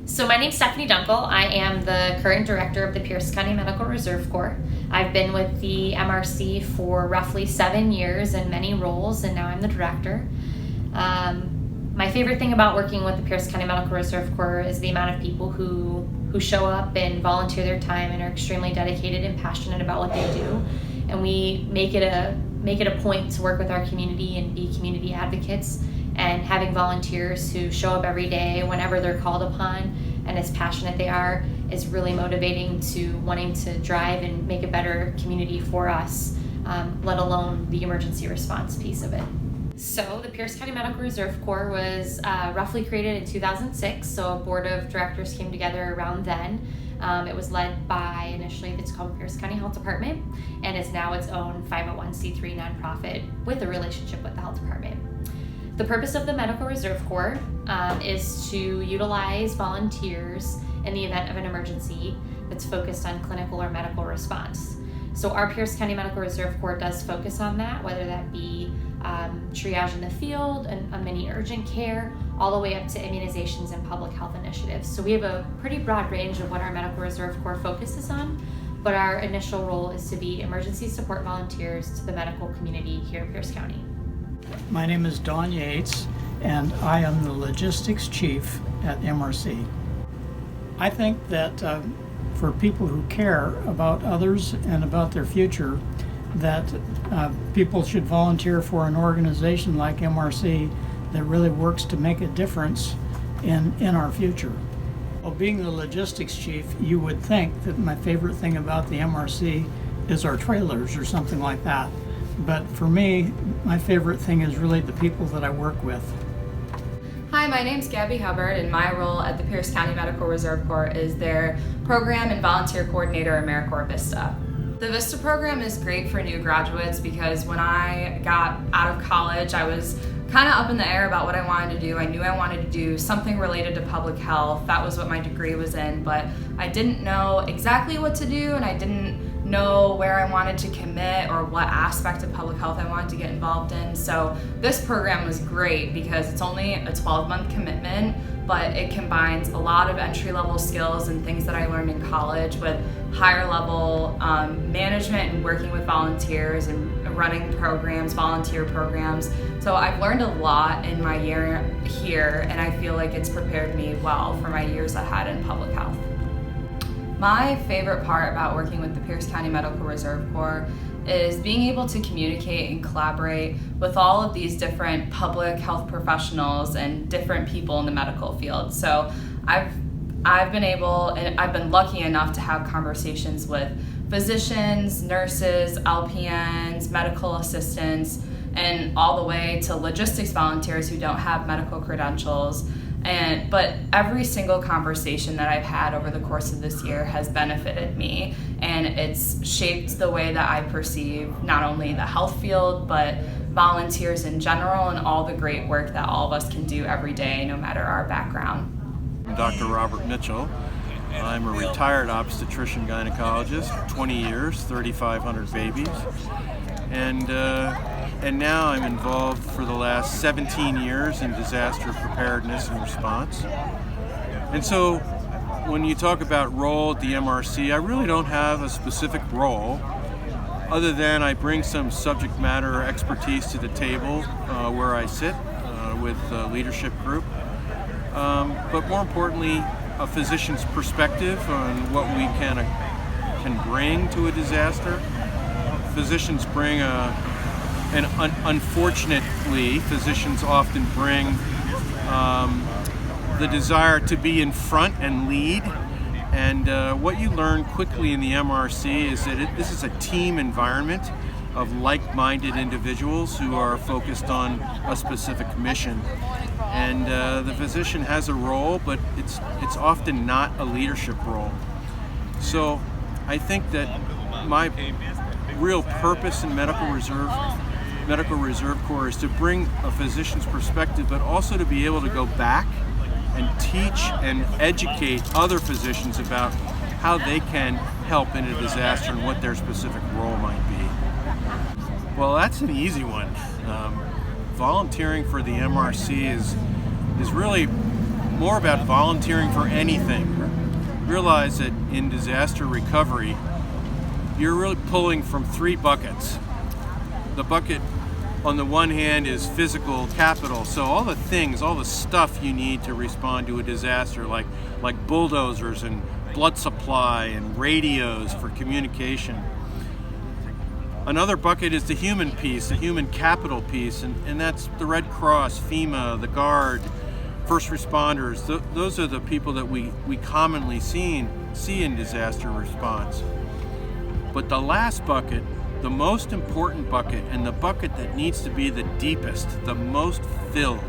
So my name's Stephanie Dunkel. I am the current director of the Pierce County Medical Reserve Corps. I've been with the MRC for roughly 7 years in many roles, and now I'm the director. My favorite thing about working with the Pierce County Medical Reserve Corps is the amount of people who show up and volunteer their time and are extremely dedicated and passionate about what they do. And we make it a point to work with our community and be community advocates, and having volunteers who show up every day whenever they're called upon and as passionate they are is really motivating to wanting to drive and make a better community for us, let alone the emergency response piece of it. So the Pierce County Medical Reserve Corps was roughly created in 2006, so a board of directors came together around then. It was led by, initially it's called Pierce County Health Department, and is now its own 501c3 nonprofit with a relationship with the health department. The purpose of the Medical Reserve Corps is to utilize volunteers in the event of an emergency that's focused on clinical or medical response. So our Pierce County Medical Reserve Corps does focus on that, whether that be triage in the field, and a mini urgent care, all the way up to immunizations and public health initiatives. So we have a pretty broad range of what our Medical Reserve Corps focuses on, but our initial role is to be emergency support volunteers to the medical community here in Pierce County. My name is Don Yates, and I am the logistics chief at MRC. I think that for people who care about others and about their future, that people should volunteer for an organization like MRC that really works to make a difference in our future. Well, being the logistics chief, you would think that my favorite thing about the MRC is our trailers or something like that. But for me, my favorite thing is really the people that I work with. Hi, my name's Gabby Hubbard, and my role at the Pierce County Medical Reserve Corps is their Program and Volunteer Coordinator, AmeriCorps Vista. The VISTA program is great for new graduates because when I got out of college, I was kind of up in the air about what I wanted to do. I knew I wanted to do something related to public health. That was what my degree was in, but I didn't know exactly what to do, and I didn't know where I wanted to commit or what aspect of public health I wanted to get involved in. So this program was great because it's only a 12-month commitment, but it combines a lot of entry-level skills and things that I learned in college with higher-level management and working with volunteers and running programs, volunteer programs. So I've learned a lot in my year here, and I feel like it's prepared me well for my years ahead in public health. My favorite part about working with the Pierce County Medical Reserve Corps is being able to communicate and collaborate with all of these different public health professionals and different people in the medical field. So I've been lucky enough to have conversations with physicians, nurses, LPNs, medical assistants, and all the way to logistics volunteers who don't have medical credentials. But every single conversation that I've had over the course of this year has benefited me, and it's shaped the way that I perceive not only the health field, but volunteers in general and all the great work that all of us can do every day, no matter our background. I'm Dr. Robert Mitchell. I'm a retired obstetrician gynecologist, 20 years, 3,500 babies. And now I'm involved for the last 17 years in disaster preparedness and response. And so when you talk about role at the MRC, I really don't have a specific role other than I bring some subject matter expertise to the table where I sit with the leadership group. But more importantly, a physician's perspective on what we can bring to a disaster. Physicians bring unfortunately, physicians often bring the desire to be in front and lead. And what you learn quickly in the MRC is that this is a team environment of like-minded individuals who are focused on a specific mission. And the physician has a role, but it's often not a leadership role. So I think that my real purpose in Medical Reserve Corps is to bring a physician's perspective, but also to be able to go back and teach and educate other physicians about how they can help in a disaster and what their specific role might be. Well, that's an easy one. Volunteering for the MRC is really more about volunteering for anything. Realize that in disaster recovery, you're really pulling from three buckets. The bucket on the one hand is physical capital, so all the things, all the stuff you need to respond to a disaster, like bulldozers and blood supply and radios for communication. Another bucket is the human piece, the human capital piece, and that's the Red Cross, FEMA, the Guard, first responders. Those are the people that we commonly see in disaster response. But the last bucket, the most important bucket, and the bucket that needs to be the deepest, the most filled,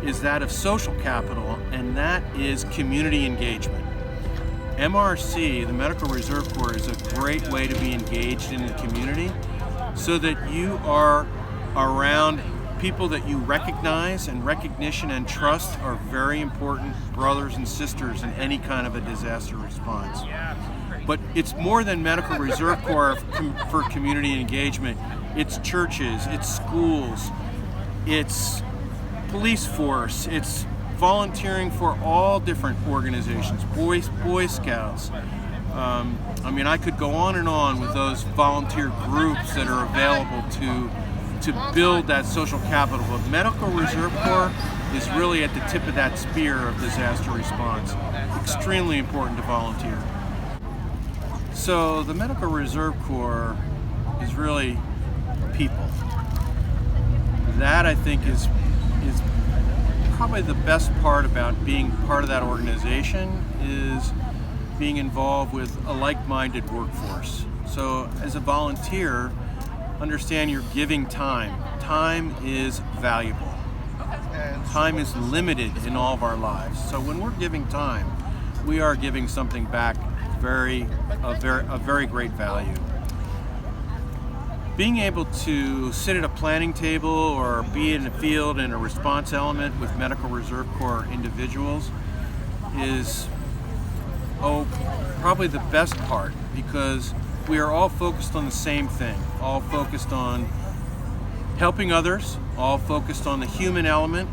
is that of social capital, and that is community engagement. MRC, the Medical Reserve Corps, is a great way to be engaged in the community so that you are around people that you recognize, and recognition and trust are very important brothers and sisters in any kind of a disaster response. But it's more than Medical Reserve Corps for community engagement. It's churches, it's schools, it's police force, it's volunteering for all different organizations, Boy Scouts. I mean, I could go on and on with those volunteer groups that are available to build that social capital. But Medical Reserve Corps is really at the tip of that spear of disaster response. Extremely important to volunteer. So the Medical Reserve Corps is really people. That, I think, is probably the best part about being part of that organization, is being involved with a like-minded workforce. So as a volunteer, understand you're giving time. Time is valuable. Time is limited in all of our lives. So when we're giving time, we are giving something back of very great value. Being able to sit at a planning table or be in the field in a response element with Medical Reserve Corps individuals is probably the best part, because we are all focused on the same thing, all focused on helping others, all focused on the human element,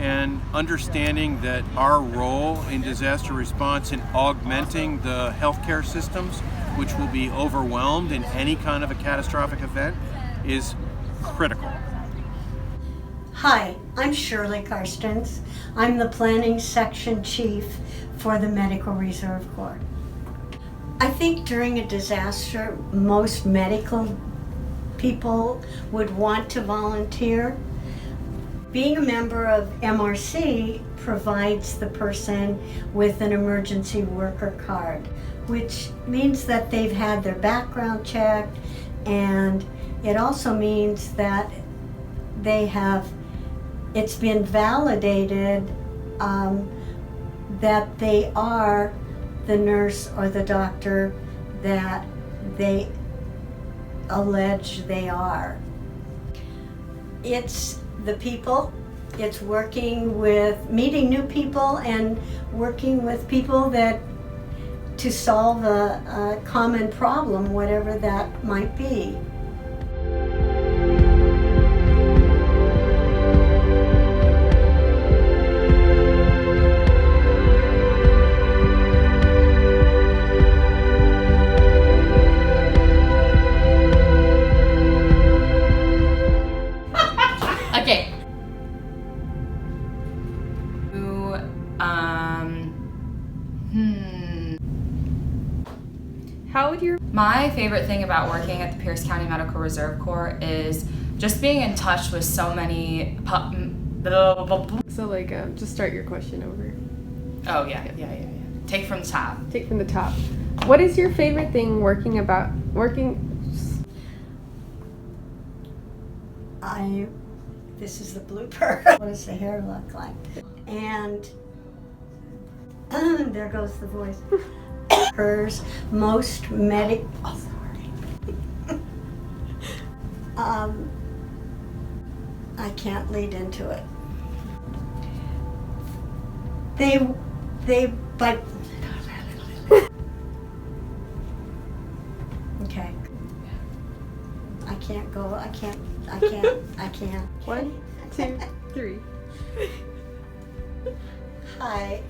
and understanding that our role in disaster response in augmenting the healthcare systems, which will be overwhelmed in any kind of a catastrophic event, is critical. Hi, I'm Shirley Karstens. I'm the Planning Section Chief for the Medical Reserve Corps. I think during a disaster, most medical people would want to volunteer. Being a member of MRC provides the person with an emergency worker card, which means that they've had their background checked, and it also means that it's been validated that they are the nurse or the doctor that they allege they are. It's the people, it's meeting new people and working with people to solve a common problem, whatever that might be. Okay. How would your... My favorite thing about working at the Pierce County Medical Reserve Corps is just being in touch with so many... So like, just start your question over. Oh, yeah. Take from the top. Take from the top. What is your favorite thing working? This is the blooper. What does the hair look like? And there goes the voice. Hers most I can't lead into it. But okay. I can't go. I can't. 1, 2, 3. Hi.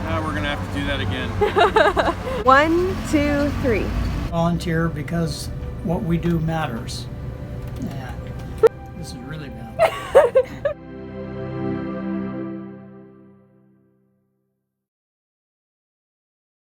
Now we're gonna have to do that again. 1, 2, 3. Volunteer because what we do matters.